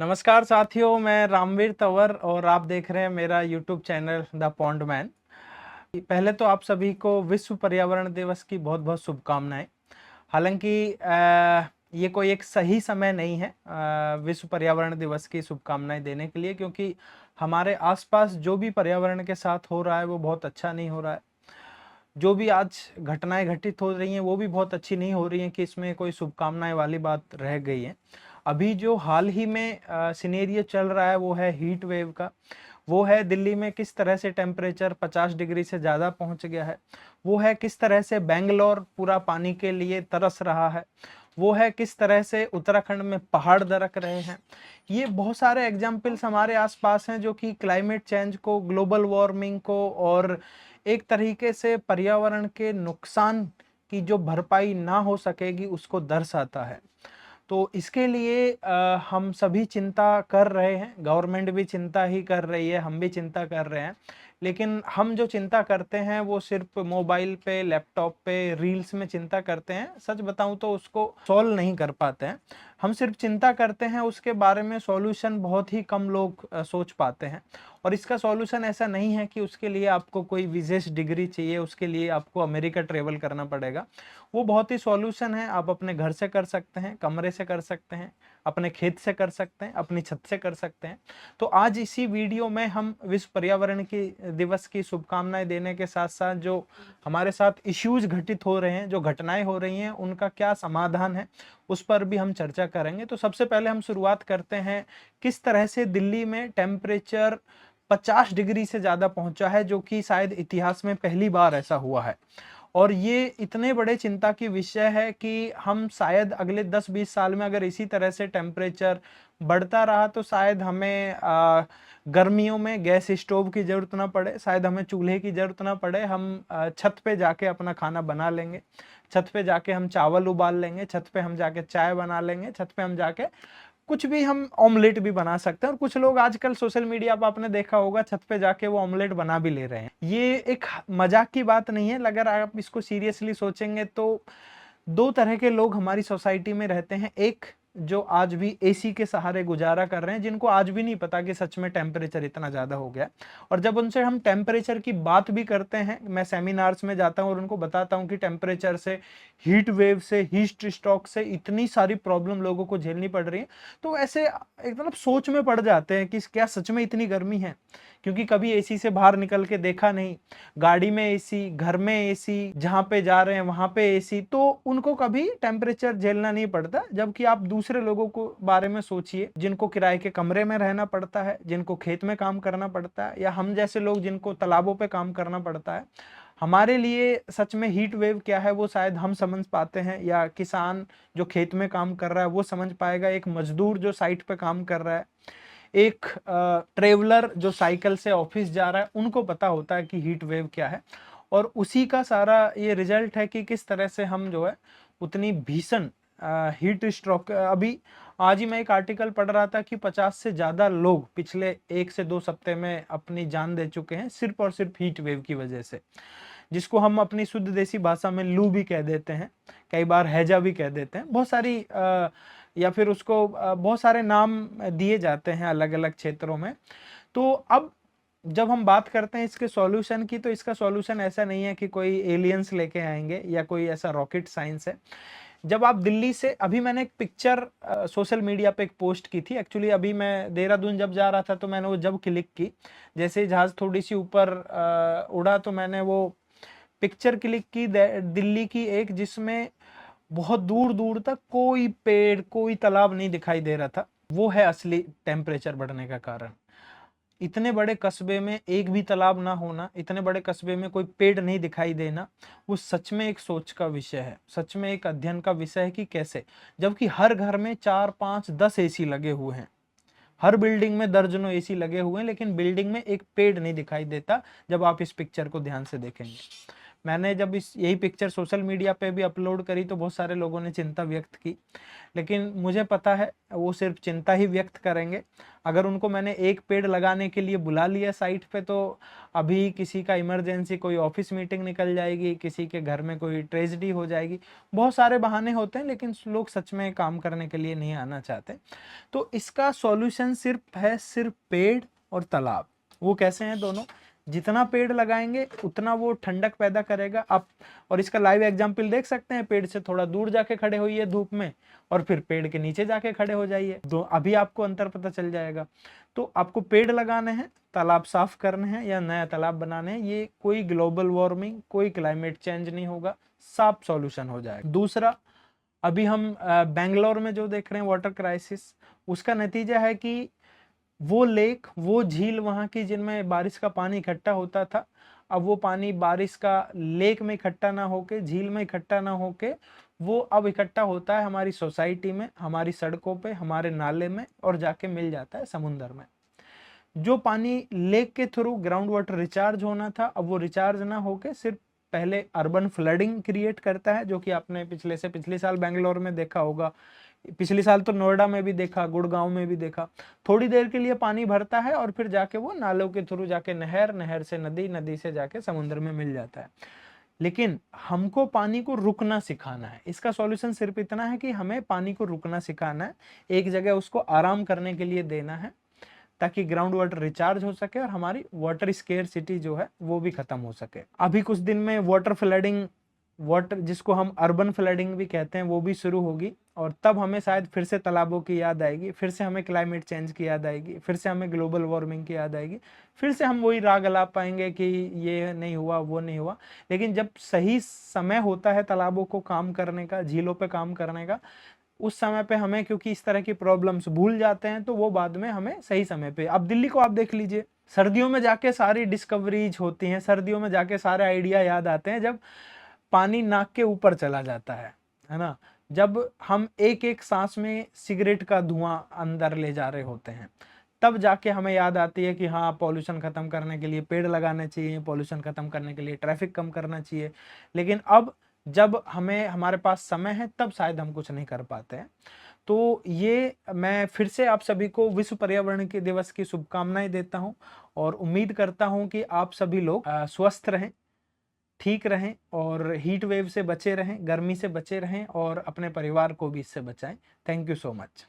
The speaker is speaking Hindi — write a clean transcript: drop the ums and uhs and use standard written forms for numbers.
नमस्कार साथियों, मैं रामवीर तंवर और आप देख रहे हैं मेरा YouTube channel the pond man. पहले तो आप सभी को विश्व पर्यावरण दिवस की बहुत बहुत शुभकामनाएं। हालांकि ये कोई एक सही समय नहीं है विश्व पर्यावरण दिवस की शुभकामनाएं देने के लिए, क्योंकि हमारे आसपास जो भी पर्यावरण के साथ हो रहा है वो बहुत अच्छा नहीं हो रहा है। जो भी आज घटनाएं घटित हो रही हैं वो भी बहुत अच्छी नहीं हो रही हैं कि इसमें कोई शुभकामनाएं वाली बात रह गई है। अभी जो हाल ही में सिनेरियो चल रहा है वो है हीट वेव का। वो है दिल्ली में किस तरह से टेम्परेचर 50 डिग्री से ज़्यादा पहुंच गया है। वो है किस तरह से बेंगलोर पूरा पानी के लिए तरस रहा है। वो है किस तरह से उत्तराखंड में पहाड़ दरक रहे हैं। ये बहुत सारे एग्जाम्पल्स हमारे आसपास हैं जो कि क्लाइमेट चेंज को, ग्लोबल वार्मिंग को और एक तरीके से पर्यावरण के नुकसान की जो भरपाई ना हो सकेगी उसको दर्शाता है। तो इसके लिए हम सभी चिंता कर रहे हैं, गवर्नमेंट भी चिंता ही कर रही है, हम भी चिंता कर रहे हैं। लेकिन हम जो चिंता करते हैं वो सिर्फ मोबाइल पे, लैपटॉप पे, रील्स में चिंता करते हैं। सच बताऊं तो उसको सॉल्व नहीं कर पाते हैं। हम सिर्फ चिंता करते हैं, उसके बारे में सॉल्यूशन बहुत ही कम लोग सोच पाते हैं। और इसका सॉल्यूशन ऐसा नहीं है कि उसके लिए आपको कोई विशेष डिग्री चाहिए, उसके लिए आपको अमेरिका ट्रेवल करना पड़ेगा। वो बहुत ही सॉल्यूशन है, आप अपने घर से कर सकते हैं, कमरे से कर सकते हैं, अपने खेत से कर सकते हैं, अपनी छत से कर सकते हैं। तो आज इसी वीडियो में हम विश्व पर्यावरण की दिवस की शुभकामनाएं देने के साथ साथ जो हमारे साथ इश्यूज घटित हो रहे हैं, जो घटनाएं हो रही हैं, उनका क्या समाधान है उस पर भी हम चर्चा करेंगे। तो सबसे पहले हम शुरुआत करते हैं किस तरह से दिल्ली में टेम्परेचर 50 डिग्री से ज्यादा पहुंचा है, जो कि शायद इतिहास में पहली बार ऐसा हुआ है। और ये इतने बड़े चिंता की विषय है कि हम शायद अगले 10-20 साल में अगर इसी तरह से टेम्परेचर बढ़ता रहा तो शायद हमें गर्मियों में गैस स्टोव की जरूरत ना पड़े, शायद हमें चूल्हे की जरूरत ना पड़े। हम छत पे जाके अपना खाना बना लेंगे, छत पे जाके हम चावल उबाल लेंगे, छत पे हम जाके चाय बना लेंगे, छत पे हम जाके कुछ भी, हम ऑमलेट भी बना सकते हैं। और कुछ लोग आजकल सोशल मीडिया पर आपने देखा होगा छत पे जाके वो ऑमलेट बना भी ले रहे हैं। ये एक मजाक की बात नहीं है। अगर आप इसको सीरियसली सोचेंगे तो दो तरह के लोग हमारी सोसाइटी में रहते हैं। एक जो आज भी एसी के सहारे गुजारा कर रहे हैं, जिनको आज भी नहीं पता कि सच में टेम्परेचर इतना ज्यादा हो गया है। और जब उनसे हम टेम्परेचर की बात भी करते हैं, मैं सेमिनार्स में जाता हूं और उनको बताता हूं कि टेम्परेचर से, हीट वेव से, हीट स्ट्रोक से इतनी सारी प्रॉब्लम लोगों को झेलनी पड़ रही है, तो ऐसे एक मतलब सोच में पड़ जाते हैं कि क्या सच में इतनी गर्मी है। क्योंकि कभी एसी से बाहर निकल के देखा नहीं, गाड़ी में एसी, घर में एसी, जहां पे जा रहे हैं वहां पे एसी, तो उनको कभी टेम्परेचर झेलना नहीं पड़ता। जबकि आप दूसरे लोगों को बारे में सोचिए, जिनको किराए के कमरे में रहना पड़ता है, जिनको खेत में काम करना पड़ता है, या हम जैसे लोग जिनको तालाबों पे काम करना पड़ता है। हमारे लिए सच में हीट वेव क्या है वो शायद हम समझ पाते हैं, या किसान जो खेत में काम कर रहा है वो समझ पाएगा, एक मजदूर जो साइट पे काम कर रहा है, एक ट्रेवलर जो साइकिल से ऑफिस जा रहा है, उनको पता होता है कि हीट वेव क्या है। और उसी का सारा ये रिजल्ट है कि किस तरह से हम जो है उतनी भीषण हीट स्ट्रोक। अभी आज ही मैं एक आर्टिकल पढ़ रहा था कि 50 से ज्यादा लोग पिछले 1 से 2 सप्ताह में अपनी जान दे चुके हैं, सिर्फ और सिर्फ हीट वेव की वजह से, जिसको हम अपनी शुद्ध देसी भाषा में लू भी कह देते हैं, कई बार हैजा भी कह देते हैं, बहुत सारी या फिर उसको बहुत सारे नाम दिए जाते हैं अलग अलग क्षेत्रों में। तो अब जब हम बात करते हैं इसके सॉल्यूशन की, तो इसका सॉल्यूशन ऐसा नहीं है कि कोई एलियंस लेके आएंगे या कोई ऐसा रॉकेट साइंस है। जब आप दिल्ली से, अभी मैंने एक पिक्चर सोशल मीडिया पे एक पोस्ट की थी। एक्चुअली अभी मैं देहरादून जब जा रहा था तो मैंने वो जब क्लिक की, जैसे ही जहाज थोड़ी सी ऊपर उड़ा तो मैंने वो पिक्चर क्लिक की दिल्ली की एक, जिसमें बहुत दूर दूर तक कोई पेड़, कोई तालाब नहीं दिखाई दे रहा था। वो है असली टेम्परेचर बढ़ने का कारण। इतने बड़े कस्बे में एक भी तालाब ना होना, इतने बड़े कस्बे में कोई पेड़ नहीं दिखाई देना, वो सच में एक सोच का विषय है, सच में एक अध्ययन का विषय है कि कैसे, जबकि हर घर में 4-5-10 एसी लगे हुए हैं, हर बिल्डिंग में दर्जनों एसी लगे हुए हैं, लेकिन बिल्डिंग में एक पेड़ नहीं दिखाई देता जब आप इस पिक्चर को ध्यान से देखेंगे। मैंने जब यही पिक्चर सोशल मीडिया पे भी अपलोड करी तो बहुत सारे लोगों ने चिंता व्यक्त की, लेकिन मुझे पता है वो सिर्फ चिंता ही व्यक्त करेंगे। अगर उनको मैंने एक पेड़ लगाने के लिए बुला लिया साइट पे, तो अभी किसी का इमरजेंसी कोई ऑफिस मीटिंग निकल जाएगी, किसी के घर में कोई ट्रेजेडी हो जाएगी, बहुत सारे बहाने होते हैं, लेकिन लोग सच में काम करने के लिए नहीं आना चाहते। तो इसका सॉल्यूशन सिर्फ पेड़ और तालाब। वो कैसे हैं दोनों? जितना पेड़ लगाएंगे उतना वो ठंडक पैदा करेगा। आप और इसका लाइव एग्जाम्पल देख सकते हैं, पेड़ से थोड़ा दूर जाके खड़े होइए धूप में और फिर पेड़ के नीचे जाके खड़े हो जाइए, तो अभी आपको अंतर पता चल जाएगा। तो आपको पेड़ लगाने हैं, तालाब साफ करने हैं या नया तालाब बनाने हैं, ये कोई ग्लोबल वार्मिंग, कोई क्लाइमेट चेंज नहीं होगा, साफ सॉल्यूशन हो जाएगा। दूसरा, अभी हम बेंगलोर में जो देख रहे हैं वाटर क्राइसिस, उसका नतीजा है कि वो लेक, वो झील वहाँ की जिनमें बारिश का पानी इकट्ठा होता था, अब वो पानी बारिश का लेक में इकट्ठा ना होके, झील में इकट्ठा ना होके, वो अब इकट्ठा होता है हमारी सोसाइटी में, हमारी सड़कों पे, हमारे नाले में और जाके मिल जाता है समुद्र में। जो पानी लेक के थ्रू ग्राउंड वाटर रिचार्ज होना था, अब वो रिचार्ज ना होके सिर्फ पहले अर्बन फ्लडिंग क्रिएट करता है, जो कि आपने पिछले साल बेंगलोर में देखा होगा, पिछले साल तो नोएडा में भी देखा, गुड़गांव में भी देखा। थोड़ी देर के लिए पानी भरता है और फिर जाके वो नालों के थ्रू जाके नहर से नदी, नदी से जाके समुद्र में मिल जाता है। लेकिन हमको पानी को रुकना सिखाना है। इसका सॉल्यूशन सिर्फ इतना है कि हमें पानी को रुकना सिखाना है, एक जगह उसको आराम करने के लिए देना है, ताकि ग्राउंड वाटर रिचार्ज हो सके और हमारी वाटर स्केर्सिटी जो है वो भी खत्म हो सके। अभी कुछ दिन में वाटर फ्लडिंग, वाटर जिसको हम अर्बन फ्लडिंग भी कहते हैं, वो भी शुरू होगी, और तब हमें शायद फिर से तालाबों की याद आएगी, फिर से हमें क्लाइमेट चेंज की याद आएगी, फिर से हमें ग्लोबल वार्मिंग की याद आएगी, फिर से हम वही राग अलाप पाएंगे कि ये नहीं हुआ, वो नहीं हुआ। लेकिन जब सही समय होता है तालाबों को काम करने का, झीलों पे काम करने का, उस समय पे हमें, क्योंकि इस तरह की प्रॉब्लम्स भूल जाते हैं, तो वो बाद में हमें सही समय पे। अब दिल्ली को आप देख लीजिए, सर्दियों में जाके सारी डिस्कवरीज होती हैं, सर्दियों में जाके सारे आइडिया याद आते हैं जब पानी नाक के ऊपर चला जाता है ना, जब हम एक एक सांस में सिगरेट का धुआं अंदर ले जा रहे होते हैं, तब जाके हमें याद आती है कि हाँ, पॉल्यूशन खत्म करने के लिए पेड़ लगाने चाहिए, पॉल्यूशन खत्म करने के लिए ट्रैफिक कम करना चाहिए। लेकिन अब जब हमारे पास समय है, तब शायद हम कुछ नहीं कर पाते हैं। तो ये मैं फिर से आप सभी को विश्व पर्यावरण के दिवस की शुभकामनाएं देता हूं, और उम्मीद करता हूं कि आप सभी लोग स्वस्थ रहें, ठीक रहें, और हीट वेव से बचे रहें, गर्मी से बचे रहें, और अपने परिवार को भी इससे बचाएं। Thank you so much.